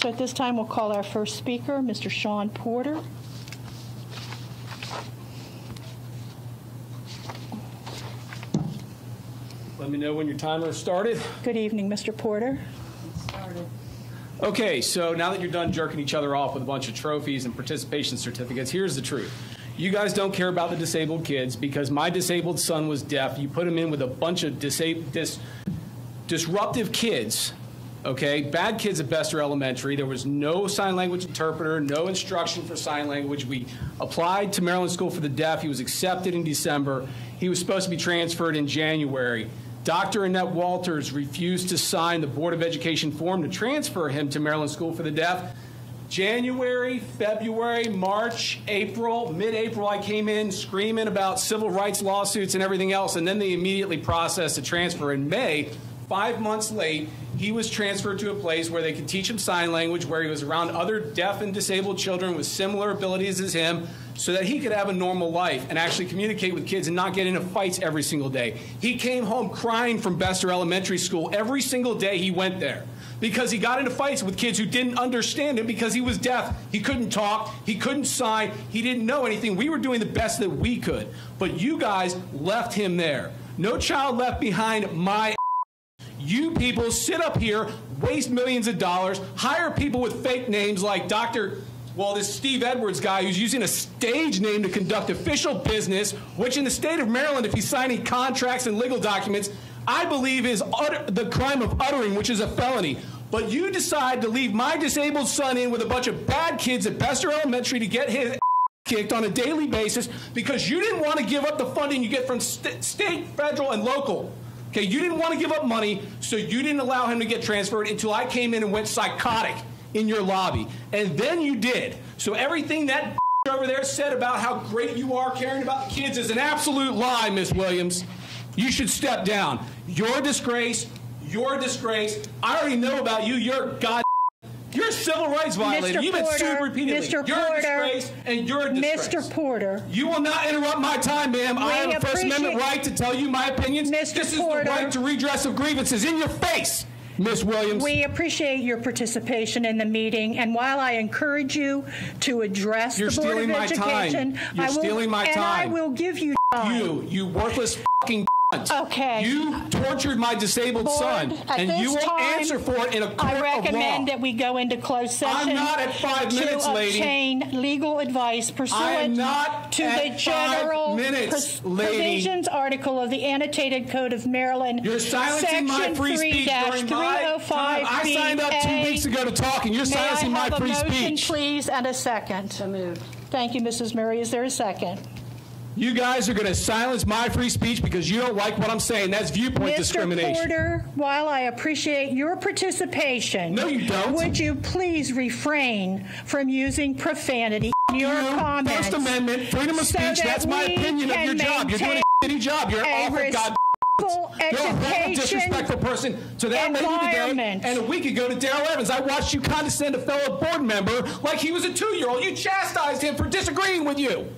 So at this time, we'll call our first speaker, Mr. Shaun Porter. Let me know when your timer is started. Good evening, Mr. Porter. Okay, so now that you're done jerking each other off with a bunch of trophies and participation certificates, here's the truth. You guys don't care about the disabled kids because my disabled son was deaf. You put him in with a bunch of disruptive kids, okay? Bad kids at Bester Elementary. There was no sign language interpreter, no instruction for sign language. We applied to Maryland School for the Deaf. He was accepted in December. He was supposed to be transferred in January. Dr. Annette Walters refused to sign the Board of Education form to transfer him to Maryland School for the Deaf. January, February, March, April, mid-April, I came in screaming about civil rights lawsuits and everything else, and then they immediately processed a transfer. In May, 5 months late, he was transferred to a place where they could teach him sign language, where he was around other deaf and disabled children with similar abilities as him, so that he could have a normal life and actually communicate with kids and not get into fights every single day. He came home crying from Bester Elementary School every single day he went there because he got into fights with kids who didn't understand him because he was deaf. He couldn't talk. He couldn't sign. He didn't know anything. We were doing the best that we could. But you guys left him there. No child left behind my. You people sit up here, waste millions of dollars, hire people with fake names like this Steve Edwards guy who's using a stage name to conduct official business, which in the state of Maryland, if he's signing contracts and legal documents, I believe is the crime of uttering, which is a felony. But you decide to leave my disabled son in with a bunch of bad kids at Bester Elementary to get his kicked on a daily basis because you didn't want to give up the funding you get from state, federal, and local. Okay, you didn't want to give up money, so you didn't allow him to get transferred until I came in and went psychotic in your lobby. And then you did. So everything that over there said about how great you are caring about the kids is an absolute lie, Miss Williams. You should step down. You're a disgrace. You're a disgrace. I already know about you. You're a civil rights violator. You've been sued repeatedly. You're a disgrace, and you're a disgrace. Mr. Porter. You will not interrupt my time, ma'am. I have a First Amendment right to tell you my opinions. Mr. This is Porter. the right to redress of grievances in your face, Miss Williams. We appreciate your participation in the meeting, and while I encourage you to address the Board of Education, You're stealing my time. I will give you time. You worthless fucking. Okay. You tortured my disabled son, and you will answer for it in a court of law. I recommend that we go into closed session. I'm not at 5 minutes, lady. To obtain legal advice pursuant to the general provisions article of the Annotated Code of Maryland. You're silencing my free speech during my time. I signed up 2 weeks ago to talk, and you're silencing my free speech. May I have a motion, please, and a second? So moved. Thank you, Mrs. Murray. Is there a second? You guys are going to silence my free speech because you don't like what I'm saying. That's viewpoint discrimination. Mr. Porter, while I appreciate your participation, no, you don't. Would you please refrain from using profanity in your comments? First Amendment, freedom of speech, that's my opinion of your job. You're doing a shitty job. You're an awful god. You're a horrible, disrespectful person to that lady today. And a week ago to Darrell Evans, I watched you condescend a fellow board member like he was a 2-year-old. You chastised him for disagreeing with you.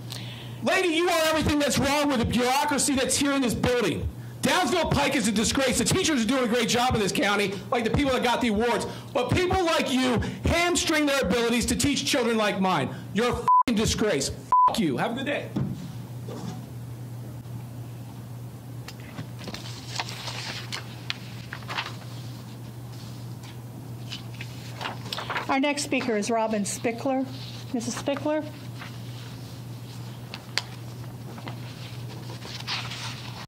Lady, you are everything that's wrong with the bureaucracy that's here in this building. Downsville Pike is a disgrace. The teachers are doing a great job in this county, like the people that got the awards. But people like you hamstring their abilities to teach children like mine. You're a f***ing disgrace. F*** you. Have a good day. Our next speaker is Robin Spickler. Mrs. Spickler.